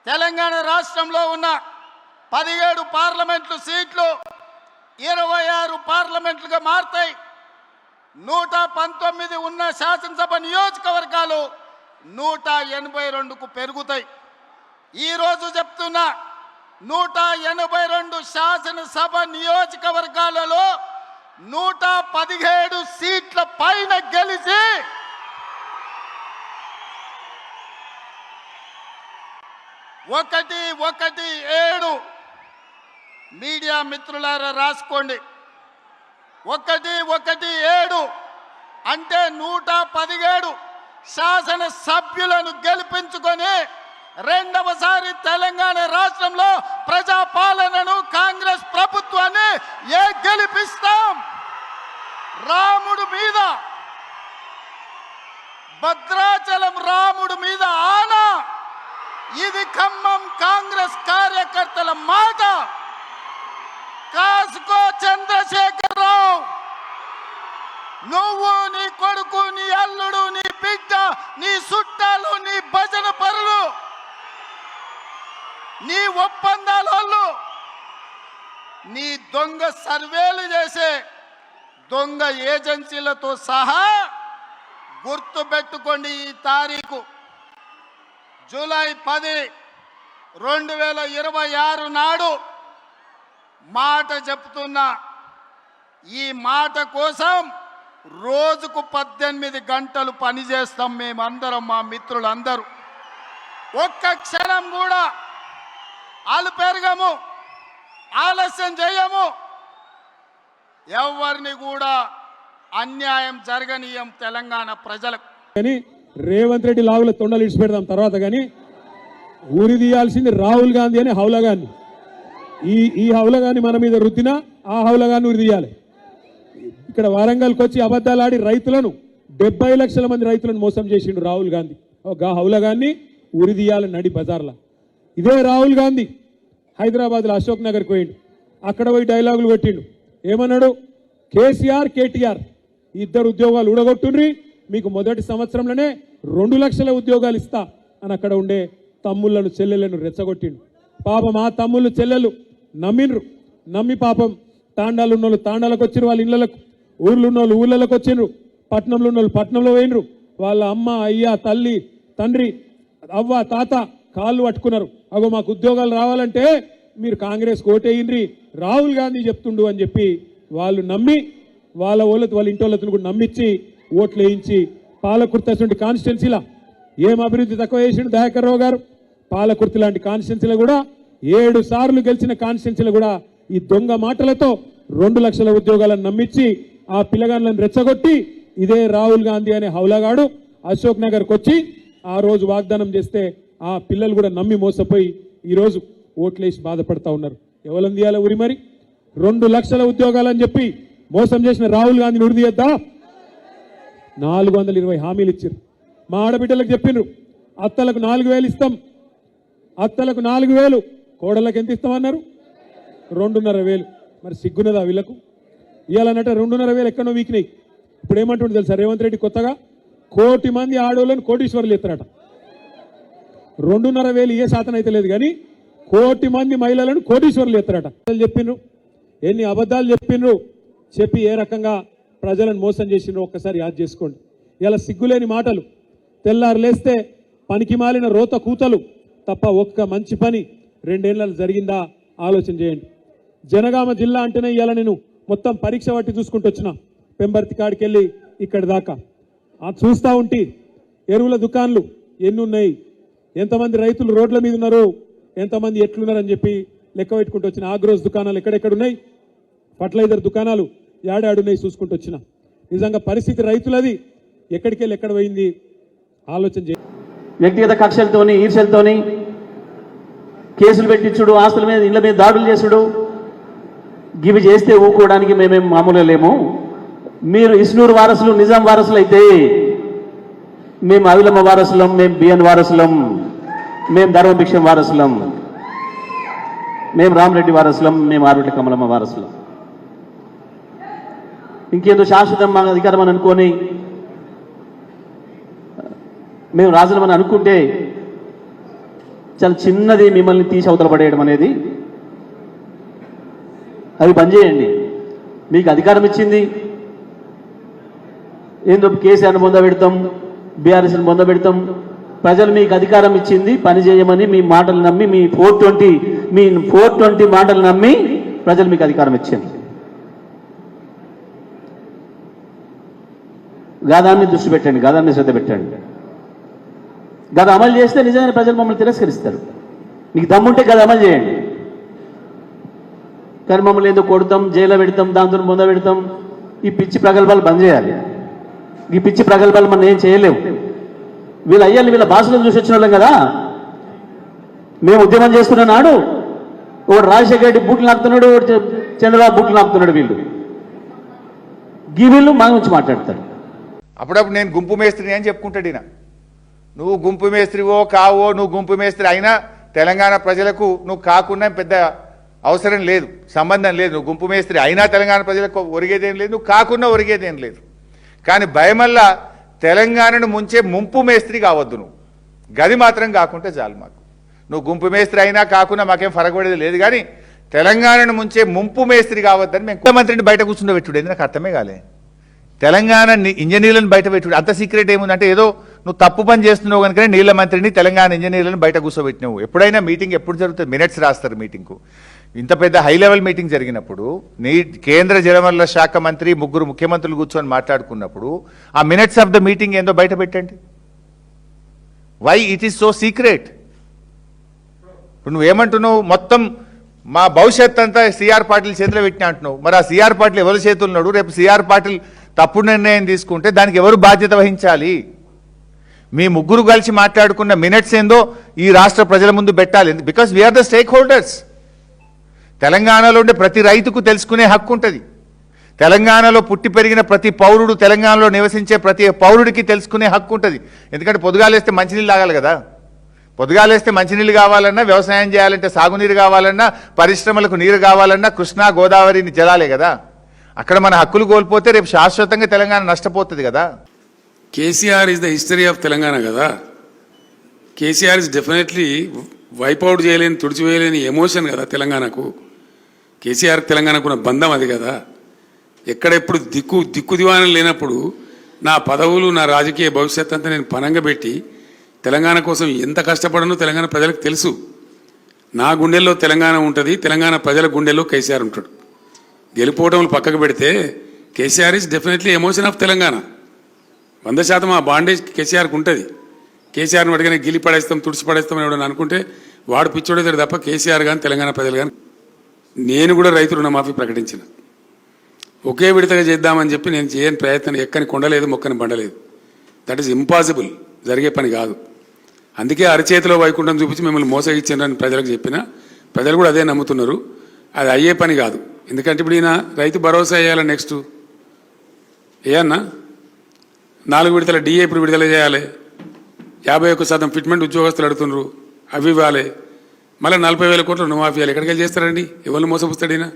తెలంగాణ రాష్ట్రంలో ఉన్న 17 పార్లమెంట్లు సీట్లు 26 పార్లమెంట్లుగా మారతాయి. 119 ఉన్న శాసనసభ నియోజకవర్గాలు 182కు పెరుగుతాయి. ఈరోజు చెప్తున్నా 182 శాసనసభ నియోజకవర్గాలలో 117 సీట్ల పైన గెలిచి ఒకటి 7 మీడియా మిత్రులారా రాసుకోండి. 117 అంటే 117 శాసన సభ్యులను గెలిపించుకొని రెండవసారి తెలంగాణ రాష్ట్రంలో ప్రజాపాలనను కాంగ్రెస్ ప్రభుత్వాన్ని గెలిపిస్తాం. రాముడు మీద, భద్రాచలం రాముడు మీద ఆనా. ఇది ఖమ్మం కాంగ్రెస్ కార్యకర్తల మాట. కాసుకో చంద్రశేఖరరావు, నువ్వు, నీ కొడుకు, నీ అల్లుడు, నీ బిడ్డ, నీ చుట్టాలు, నీ భజన పరులు, నీ ఒప్పందాలు, నీ దొంగ సర్వేలు చేసే దొంగ ఏజెన్సీలతో సహా గుర్తు పెట్టుకోండి. ఈ తారీఖు జూలై 10, 2026 నాడు మాట చెప్తున్నా. ఈ మాట కోసం రోజుకు 18 గంటలు పనిచేస్తాం మేమందరం, మా మిత్రులందరూ. ఒక్క క్షణం కూడా పెరగము, ఆలస్యం చేయము. ఎవరిని కూడా అన్యాయం జరగనీయం తెలంగాణ ప్రజలకు. రేవంత్ రెడ్డి లావుల తొండలు ఇడిచి పెడదాం తర్వాత. కానీ ఊరి తీయాల్సింది రాహుల్ గాంధీ అని హౌలగాన్ని. ఈ హౌలగాన్ని మన మీద రుద్దినా ఆ హౌలగాన్ని ఉరి తీయాలి. ఇక్కడ వరంగల్కి వచ్చి అబద్ధాలు ఆడి రైతులను 70 లక్షల మంది రైతులను మోసం చేసిండు రాహుల్ గాంధీ. హౌలగాన్ని ఉరి తీయాలని నడి బజార్లా. ఇదే రాహుల్ గాంధీ హైదరాబాద్లో అశోక్ నగర్కి పోయిండు. అక్కడ పోయి డైలాగులు కొట్టిండు. ఏమన్నాడు? కేసీఆర్, కేటీఆర్ ఇద్దరు ఉద్యోగాలు ఊడగొట్టుండ్రి, మీకు మొదటి సంవత్సరంలోనే 2 లక్షల ఉద్యోగాలు ఇస్తా అని అక్కడ ఉండే తమ్ముళ్లను, చెల్లెలను రెచ్చగొట్టిండు. పాపం ఆ తమ్ముళ్ళు, చెల్లెలు నమ్మిండ్రు. నమ్మి పాపం తాండాలు ఉన్నోళ్ళు తాండాలకు వచ్చిండ్రు, వాళ్ళ ఇళ్లకు, ఊర్లు ఉన్నోళ్ళు ఊళ్ళకి వచ్చిండ్రు, పట్నంలో ఉన్నోళ్ళు పట్నంలో పోయినరు. వాళ్ళ అమ్మ, అయ్య, తల్లి, తండ్రి, అవ్వ, తాత కాళ్ళు పట్టుకున్నారు. అగో మాకు ఉద్యోగాలు రావాలంటే మీరు కాంగ్రెస్ ఓటేయండ్రి, రాహుల్ గాంధీ చెప్తుండు అని చెప్పి వాళ్ళు నమ్మి వాళ్ళ ఇంటోళ్ళతో కూడా నమ్మించి ఓట్లు వేయించి పాలకుర్తి కాన్స్టిట్యున్సీలా ఏం అభివృద్ధి తక్కువ చేసిండు దయాకర్ రావు గారు. పాలకుర్తి లాంటి కాన్స్టిట్యున్సీలో కూడా 7 సార్లు గెలిచిన కాన్స్టిట్యున్సీలో కూడా ఈ దొంగ మాటలతో 2 లక్షల ఉద్యోగాలను నమ్మించి ఆ పిల్లగాళ్ళను రెచ్చగొట్టి ఇదే రాహుల్ గాంధీ అనే హౌలగాడు అశోక్ నగర్కి వచ్చి ఆ రోజు వాగ్దానం చేస్తే ఆ పిల్లలు కూడా నమ్మి మోసపోయి ఈరోజు ఓట్లేసి బాధపడతా ఉన్నారు. ఎవరు తీయాలి ఊరి? మరి 2 లక్షల ఉద్యోగాలని చెప్పి మోసం చేసిన రాహుల్ గాంధీని ఉరి తీయద్దా? 420 హామీలు ఇచ్చారు. మా ఆడబిడ్డలకు చెప్పిండ్రు, అత్తలకు 4,000 ఇస్తాం, అత్తలకు 4,000, కోడళ్ళకి ఎంత ఇస్తామన్నారు? 2,500. మరి సిగ్గున్నదా వీళ్ళకు? ఇవ్వాలన్నట్ట 2,500 ఎక్కడో వీకినాయి. ఇప్పుడు ఏమంటుండే తెలుసా రేవంత్ రెడ్డి కొత్తగా? 1 కోటి మంది ఆడవాళ్ళని కోటీశ్వర్లు ఎత్తారట. 2,500 ఏ శాతం అయితే లేదు కానీ 1 కోటి మంది మహిళలను కోటీశ్వర్లు ఎత్తారట. చెప్పిండ్రు, ఎన్ని అబద్ధాలు చెప్పిండ్రు, చెప్పి ఏ రకంగా ప్రజలను మోసం చేసిండ్రు ఒక్కసారి యాద్ చేసుకోండి. ఇలా సిగ్గులేని మాటలు, తెల్లారు లేస్తే పనికి మాలిన రోత కూతలు తప్ప ఒక్క మంచి పని 2 ఏళ్ళలో జరిగిందా ఆలోచన చేయండి. జనగామ జిల్లా అంటేనే ఇవాళ నేను మొత్తం పరీక్ష పట్టి చూసుకుంటూ వచ్చిన. పెంబర్తి కాడికి వెళ్ళి ఇక్కడి దాకా చూస్తూ ఉంటే ఎరువుల దుకాన్లు ఎన్ని ఉన్నాయి, ఎంతమంది రైతులు రోడ్ల మీద ఉన్నారు, ఎంతమంది ఎట్లున్నారని చెప్పి లెక్క పెట్టుకుంటూ వచ్చిన. ఆగ్రోస్ దుకాణాలు ఎక్కడెక్కడున్నాయి, ఫర్టిలైజర్ దుకాణాలు ఏడాడున్నాయి చూసుకుంటూ వచ్చిన. నిజంగా పరిస్థితి రైతులది ఎక్కడికి వెళ్ళి ఎక్కడ పోయింది ఆలోచన చేయండి. వ్యక్తిగత కక్షలతోని, ఈర్ష్యలతోని కేసులు పెట్టించుడు, ఆస్తుల మీద, ఇళ్ల మీద దాడులు చేసుడు, గివి చేస్తే ఊకోవడానికి మేమేం మామూలుగా లేము. మీరు ఇస్నూరు వారసులు, నిజాం వారసులు అయితే మేము అవిలమ్మ వారసులం, మేము బిఎన్ వారసులం, మేము ధర్మభిక్షం వారసులం, మేము రామరెడ్డి వారసులం, మేము ఆరుట్ల కమలమ్మ వారసులం. ఇంకేదో శాశ్వతం అధికారం అని అనుకొని మేము రాజులమని అనుకుంటే చాలా చిన్నది మిమ్మల్ని తీసి అవతల పడేయడం అనేది, అవి బంద్ చేయండి. మీకు అధికారం ఇచ్చింది ఏందో కేసీఆర్ని పొందబెడతాం, బీఆర్ఎస్ని పొందబెడతాం. ప్రజలు మీకు అధికారం ఇచ్చింది పని చేయమని, మీ మాటలు నమ్మి, మీ 420 మాటలు నమ్మి ప్రజలు మీకు అధికారం ఇచ్చింది. గదాన్ని దృష్టి పెట్టండి, గదాన్ని శ్రద్ధ పెట్టండి. గద అమలు చేస్తే నిజమైన ప్రజలు మమ్మల్ని తిరస్కరిస్తారు. మీకు దమ్ముంటే గద అమలు చేయండి. కానీ మమ్మల్ని ఏదో కొడతాం, జైల్లో పెడతాం, దాంతో ముంద పెడతాం. ఈ పిచ్చి ప్రగల్భాలు బంద్ చేయాలి. ఈ పిచ్చి ప్రగల్భాలు మనం ఏం చేయలేము. వీళ్ళ అయ్యాలి, వీళ్ళ భాషలో చూసి వచ్చిన వాళ్ళం కదా. మేము ఉద్యమం చేస్తున్న నాడు ఒకడు రాజశేఖర రెడ్డి బూట్లు నాపుతున్నాడు, ఒకటి చంద్రబాబు బూట్లు నాపుతున్నాడు. వీళ్ళు మా గురించి మాట్లాడతారు. అప్పుడప్పుడు నేను గుంపు మేస్త్రిని అని చెప్పుకుంటాడు ఈయన. నువ్వు గుంపు మేస్త్రివో కావో, నువ్వు గుంపు మేస్త్రి అయినా తెలంగాణ ప్రజలకు నువ్వు కాకుండా పెద్ద అవసరం లేదు, సంబంధం లేదు. నువ్వు గుంపు మేస్త్రి అయినా తెలంగాణ ప్రజలకు ఒరిగేదేం లేదు, నువ్వు కాకుండా ఒరిగేదేం లేదు. కానీ భయమల్లా తెలంగాణను ముంచే ముంపు మేస్త్రి కావద్దు. నువ్వు గది మాత్రం కాకుంటే చాలు మాకు. నువ్వు గుంపు మేస్త్రి అయినా కాకుండా మాకేం ఫరకపడేది లేదు. కానీ తెలంగాణను ముంచే ముంపు మేస్త్రి కావద్దని మేము ముఖ్యమంత్రిని బయట కూర్చుండబెట్టుడు నాకు అర్థమే కాలే. తెలంగాణ ఇంజనీర్లను బయట పెట్టుడు అంత సీక్రెట్ ఏముందంటే, ఏదో నువ్వు తప్పు పని చేస్తున్నావు కనుకనే నీళ్ల మంత్రిని తెలంగాణ ఇంజనీర్లను బయట కూర్చోబెట్టినావు. ఎప్పుడైనా మీటింగ్ ఎప్పుడు జరుగుతుంది? మినిట్స్ రాస్తారు మీటింగ్కు. ఇంత పెద్ద హై లెవెల్ మీటింగ్ జరిగినప్పుడు కేంద్ర జలవనరుల శాఖ మంత్రి, 3 ముఖ్యమంత్రులు కూర్చొని మాట్లాడుకున్నప్పుడు ఆ మినిట్స్ ఆఫ్ ద మీటింగ్ ఏందో బయట పెట్టండి. Why it is so secret? ఇప్పుడు నువ్వేమంటున్నావు? మొత్తం మా భవిష్యత్ అంతా సిఆర్ పాటిల్ చేతిలో పెట్టినా అంటున్నావు. మరి ఆ సిఆర్ పాటిల్ ఎవరి చేతులు ఉన్నాడు? రేపు సిఆర్ పాటిల్ తప్పుడు నిర్ణయం తీసుకుంటే దానికి ఎవరు బాధ్యత వహించాలి? మీ 3 కలిసి మాట్లాడుకున్న మినిట్స్ ఏందో ఈ రాష్ట్ర ప్రజల ముందు పెట్టాలి. Because we are the stakeholders. తెలంగాణలో ఉండే ప్రతి రైతుకు తెలుసుకునే హక్కు ఉంటుంది. తెలంగాణలో పుట్టి పెరిగిన ప్రతి పౌరుడు, తెలంగాణలో నివసించే ప్రతి పౌరుడికి తెలుసుకునే హక్కు ఉంటుంది. ఎందుకంటే పొద్దుగాలేస్తే మంచినీళ్ళు తాగాలి కదా. పొద్దుగాలేస్తే మంచినీళ్ళు కావాలన్నా, వ్యవసాయం చేయాలంటే సాగునీరు కావాలన్నా, పరిశ్రమలకు నీరు కావాలన్నా కృష్ణా గోదావరిని జలాలే కదా. అక్కడ మన హక్కులు కోల్పోతే రేపు శాశ్వతంగా తెలంగాణ నష్టపోతుంది కదా. KCR is the history of Telangana కదా. కేసీఆర్ ఇస్ డెఫినెట్లీ వైపౌట్ చేయలేని, తుడిచివేయలేని ఎమోషన్ కదా తెలంగాణకు. కేసీఆర్ తెలంగాణకు ఉన్న బంధం అది కదా. ఎక్కడెప్పుడు దిక్కు దివాణం లేనప్పుడు నా పదవులు, నా రాజకీయ భవిష్యత్ అంతా నేను పనంగా పెట్టి తెలంగాణ కోసం ఎంత కష్టపడనో తెలంగాణ ప్రజలకు తెలుసు. నా గుండెల్లో తెలంగాణ ఉంటుంది, తెలంగాణ ప్రజల గుండెల్లో కేసీఆర్ ఉంటాడు. గెలిపోవటంలో పక్కకు పెడితే KCR is definitely emotion of Telangana. 100% ఆ బాండేజ్ కేసీఆర్కి ఉంటుంది. కేసీఆర్ని అడిగిన గిలి పడేస్తాం, తుడిచి పడేస్తాం అని ఎవడని అనుకుంటే వాడు పిచ్చోడేతాడు తప్ప కేసీఆర్ కానీ తెలంగాణ ప్రజలు కానీ. నేను కూడా రైతు రుణమాఫీ ప్రకటించిన, ఒకే విడతగా చేద్దామని చెప్పి నేను చేయని ప్రయత్నం ఎక్కని కొండలేదు, మొక్కని బండలేదు. దట్ ఈస్ ఇంపాసిబుల్, జరిగే పని కాదు. అందుకే అరచేతిలో వైకుంఠం చూపించి మిమ్మల్ని మోసగించారని ప్రజలకు చెప్పిన, ప్రజలు కూడా అదే నమ్ముతున్నారు. అది అయ్యే పని కాదు. ఎందుకంటే ఇప్పుడు ఈయన రైతు భరోసా వేయాలి, నెక్స్ట్ ఏయన్నా 4 విడతల డిఏ ఇప్పుడు విడుదల చేయాలి, 51% ఫిట్మెంట్ ఉద్యోగస్తులు అడుగుతున్నారు, అవి ఇవ్వాలి. మళ్ళీ 40,000 కోట్ల రుణమాఫీ ఇవ్వాలి. ఎక్కడికి వెళ్ళి చేస్తారండి? ఎవరిని మోసపుస్తాడు ఈయన?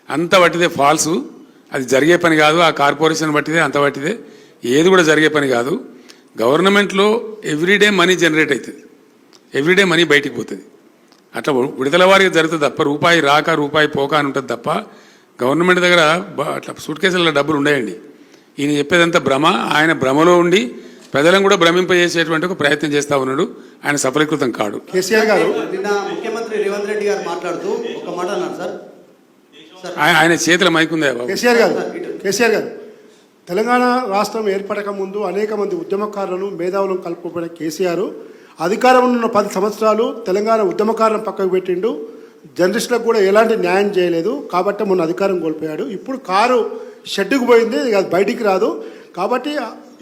అంత పట్టిదే ఫాల్సు, అది జరిగే పని కాదు. ఆ కార్పొరేషన్ బట్టిదే, అంత పట్టిదే, ఏది కూడా జరిగే పని కాదు. గవర్నమెంట్లో ఎవ్రీడే మనీ జనరేట్ అవుతుంది, ఎవ్రీడే మనీ బయటికి పోతుంది. అట్లా విడుదల వారికి జరుగుతుంది తప్ప రూపాయి రాక రూపాయి పోక అని ఉంటుంది తప్ప గవర్నమెంట్ దగ్గర అట్లా సూట్ కేసులలో డబ్బులు ఉండయండి. ఈయన చెప్పేదంతా భ్రమ. ఆయన భ్రమలో ఉండి ప్రజలను కూడా భ్రమింపజేసేటువంటి ఒక ప్రయత్నం చేస్తా ఉన్నాడు. ఆయన సఫలీకృతం కాడు. కేసీఆర్ గారు నిన్న ముఖ్యమంత్రి రేవంత్ రెడ్డి గారు మాట్లాడుతూ ఒక మాట అన్నారు సార్. ఆయన చేతుల మైకుందే బాబు. కేసీఆర్ గారు తెలంగాణ రాష్ట్రం ఏర్పడక ముందు అనేక మంది ఉద్యమకారులను, మేధావులను కలుపుకుపోయిన కేసీఆర్ అధికారంలో ఉన్న 10 సంవత్సరాలు తెలంగాణ ఉద్యమకారులను పక్కకు పెట్టిండు. జర్నలిస్టులకు కూడా ఎలాంటి న్యాయం చేయలేదు. కాబట్టి మొన్న అధికారం కోల్పోయాడు. ఇప్పుడు కారు షెడ్డుకు పోయింది, అది బయటికి రాదు. కాబట్టి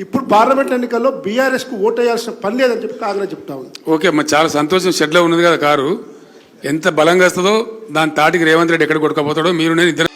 ఇప్పుడు పార్లమెంట్ ఎన్నికల్లో బీఆర్ఎస్కు ఓటు వేయాల్సిన పని లేదని చెప్పి కాంగ్రెస్ చెప్తా ఉంది. ఓకే, మరి చాలా సంతోషం. షెడ్లో ఉన్నది కదా కారు, ఎంత బలంగా వస్తుందో దాని తాటికి రేవంత్ రెడ్డి ఎక్కడ కొట్టుకపోతాడో మీరు నేను ఇద్దరం